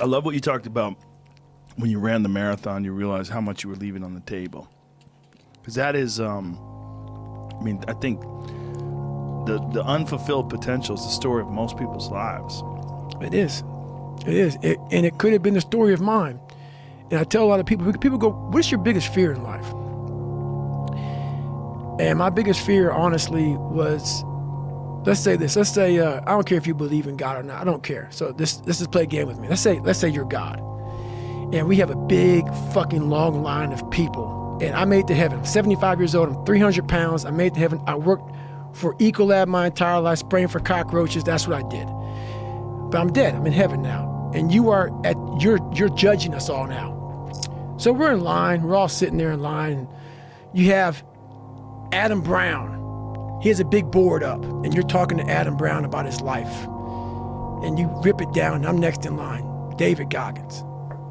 I love what you talked about when you ran the marathon. You realized how much you were leaving on the table, because that is, I think the unfulfilled potential is the story of most people's lives. It is. And it could have been the story of mine. And I tell a lot of people go, what's your biggest fear in life? And my biggest fear, honestly, was, let's say I don't care if you believe in God or not, I don't care. So let's just play a game with me. Let's say you're God. And we have a big fucking long line of people. And I made it to heaven. I'm 75 years old, I'm 300 pounds, I made it to heaven. I worked for Ecolab my entire life, spraying for cockroaches, that's what I did. But I'm dead, I'm in heaven now. And you're judging us all now. So we're in line, we're all sitting there in line. You have Adam Brown. He has a big board up, and you're talking to Adam Brown about his life. And you rip it down, and I'm next in line, David Goggins.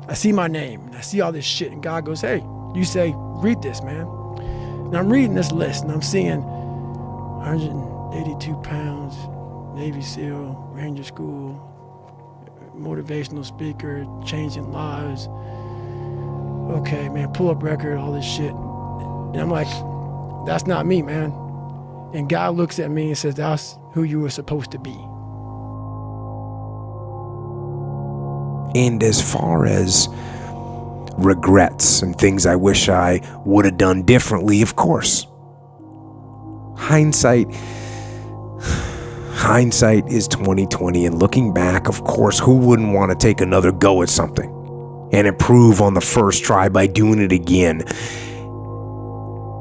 I see my name, and I see all this shit, and God goes, hey, you say, read this, man. And I'm reading this list, and I'm seeing 182 pounds, Navy SEAL, Ranger School, motivational speaker, changing lives. Okay, man, pull-up record, all this shit. And I'm like, that's not me, man. And God looks at me and says, that's who you were supposed to be. And as far as regrets and things I wish I would have done differently, of course. Hindsight is 20/20, and looking back, of course, who wouldn't want to take another go at something and improve on the first try by doing it again?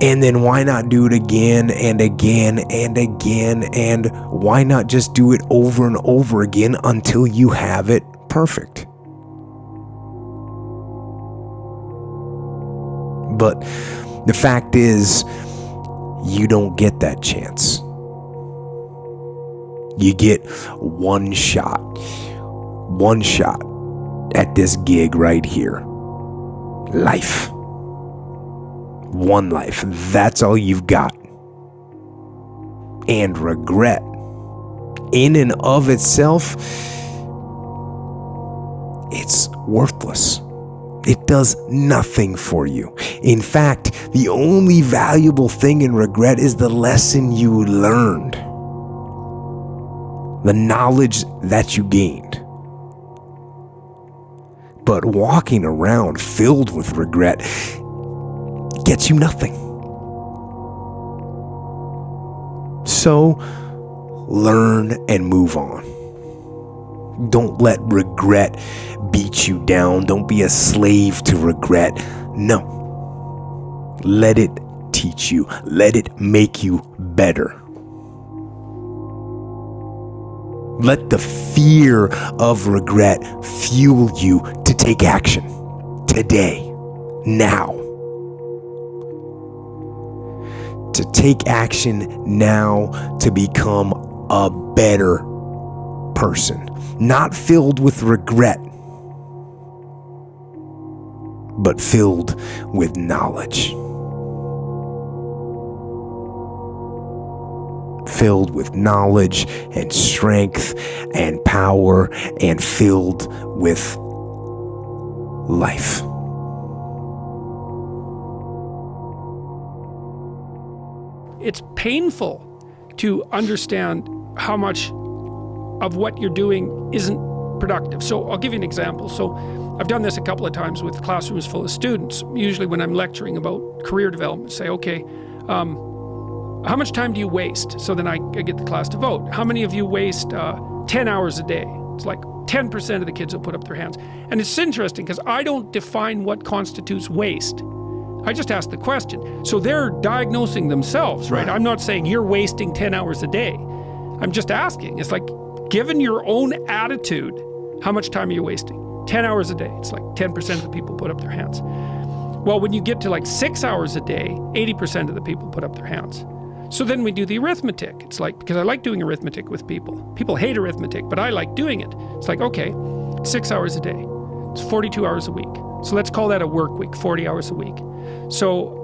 And then why not do it again and again and again, and why not just do it over and over again until you have it perfect? But the fact is, you don't get that chance. You get one shot at this gig right here. Life. One life. That's all you've got. And regret, in and of itself, it's worthless. It does nothing for you. In fact, the only valuable thing in regret is the lesson you learned. The knowledge that you gained. But walking around filled with regret gets you nothing. So, learn and move on. Don't let regret beat you down. Don't be a slave to regret. No. Let it teach you. Let it make you better. Let the fear of regret fuel you to take action today, now. To take action now to become a better person, not filled with regret, but filled with knowledge. Filled with knowledge and strength and power, and filled with life. It's painful to understand how much of what you're doing isn't productive. So I'll give you an example. So I've done this a couple of times with classrooms full of students. Usually when I'm lecturing about career development, say, okay, how much time do you waste? So then I get the class to vote. How many of you waste 10 hours a day? It's like 10% of the kids will put up their hands. And it's interesting because I don't define what constitutes waste. I just ask the question. So they're diagnosing themselves, right? I'm not saying you're wasting 10 hours a day. I'm just asking. It's like, given your own attitude, how much time are you wasting? 10 hours a day. It's like 10% of the people put up their hands. Well, when you get to like 6 hours a day, 80% of the people put up their hands. So then we do the arithmetic. It's like, because I like doing arithmetic with people. People hate arithmetic, but I like doing it. It's like, okay, 6 hours a day. It's 42 hours a week. So let's call that a work week, 40 hours a week. So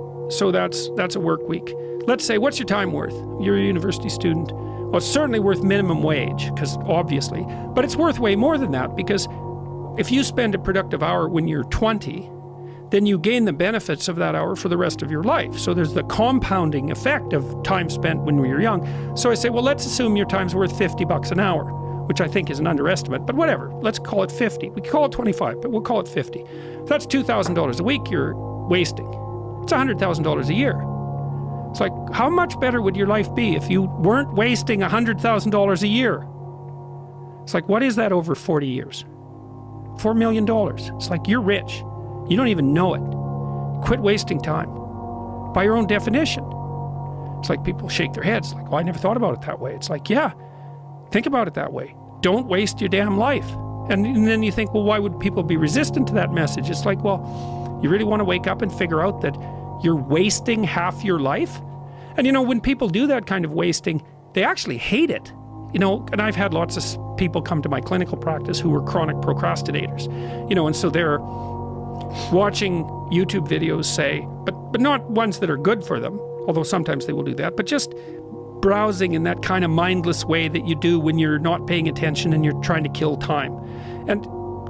that's a work week. Let's say, what's your time worth? You're a university student. Well, it's certainly worth minimum wage, because obviously, but it's worth way more than that, because if you spend a productive hour when you're 20, then you gain the benefits of that hour for the rest of your life. So there's the compounding effect of time spent when we were young. So I say, well, let's assume your time's worth $50 an hour, which I think is an underestimate, but whatever. Let's call it 50. We could call it 25, but we'll call it 50. If that's $2,000 a week you're wasting. It's $100,000 a year. It's like, how much better would your life be if you weren't wasting $100,000 a year? It's like, what is that over 40 years? $4 million. It's like, you're rich. You don't even know it. Quit wasting time. By your own definition. It's like people shake their heads, like, well, I never thought about it that way. It's like, yeah, think about it that way. Don't waste your damn life. And then you think, well, why would people be resistant to that message? It's like, well, you really want to wake up and figure out that you're wasting half your life? And when people do that kind of wasting, they actually hate it. And I've had lots of people come to my clinical practice who were chronic procrastinators, and so they're watching YouTube videos, say, but not ones that are good for them, although sometimes they will do that, but just browsing in that kind of mindless way that you do when you're not paying attention and you're trying to kill time. And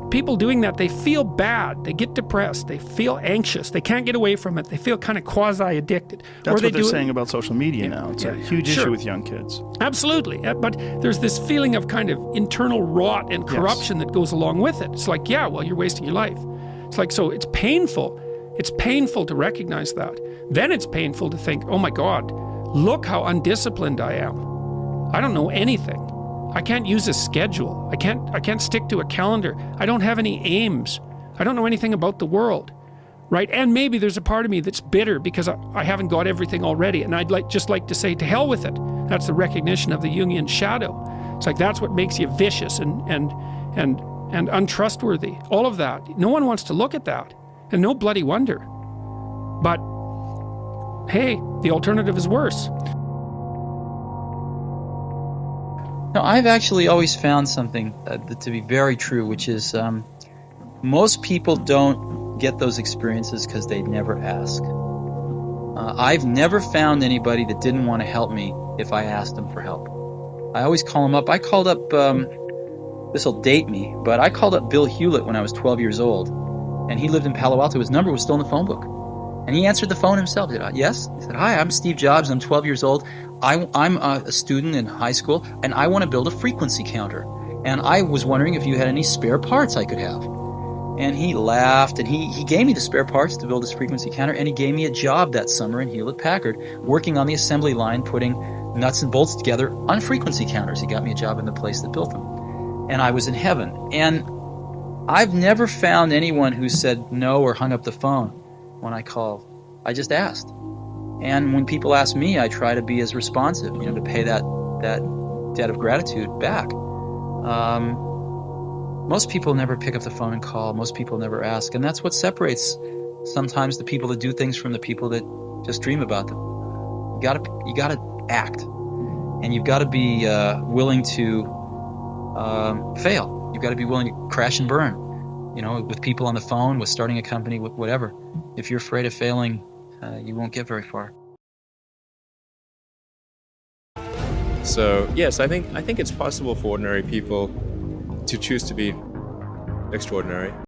people doing that, they feel bad, they get depressed, they feel anxious, they can't get away from it, they feel kind of quasi-addicted. That's what they're saying about social media now. It's a huge issue with young kids. Absolutely. But there's this feeling of kind of internal rot and corruption that goes along with it. It's like, yeah, well, you're wasting your life. It's like, so it's painful. It's painful to recognize that. Then it's painful to think, oh my God, look how undisciplined I am. I don't know anything. I can't use a schedule. I can't stick to a calendar. I don't have any aims. I don't know anything about the world, right? And maybe there's a part of me that's bitter because I haven't got everything already. And I'd just like to say, to hell with it. That's the recognition of the Jungian shadow. It's like, that's what makes you vicious and untrustworthy. All of that. No one wants to look at that. And no bloody wonder. But hey, the alternative is worse. No, I've actually always found something to be very true, which is most people don't get those experiences because they never ask. I've never found anybody that didn't want to help me if I asked them for help. I always call them up. I called up, this will date me, but I called up Bill Hewlett when I was 12 years old, and he lived in Palo Alto. His number was still in the phone book. And he answered the phone himself. He said, yes? He said, hi, I'm Steve Jobs. I'm 12 years old. I'm a student in high school, and I want to build a frequency counter. And I was wondering if you had any spare parts I could have. And he laughed, and he gave me the spare parts to build this frequency counter, and he gave me a job that summer in Hewlett-Packard, working on the assembly line, putting nuts and bolts together on frequency counters. He got me a job in the place that built them. And I was in heaven. And I've never found anyone who said no or hung up the phone when I called. I just asked. And when people ask me, I try to be as responsive, to pay that debt of gratitude back. Most people never pick up the phone and call. Most people never ask. And that's what separates sometimes the people that do things from the people that just dream about them. You gotta act. And you've got to be willing to fail. You've got to be willing to crash and burn. With people on the phone, with starting a company, with whatever. If you're afraid of failing, you won't get very far. So yes, I think it's possible for ordinary people to choose to be extraordinary.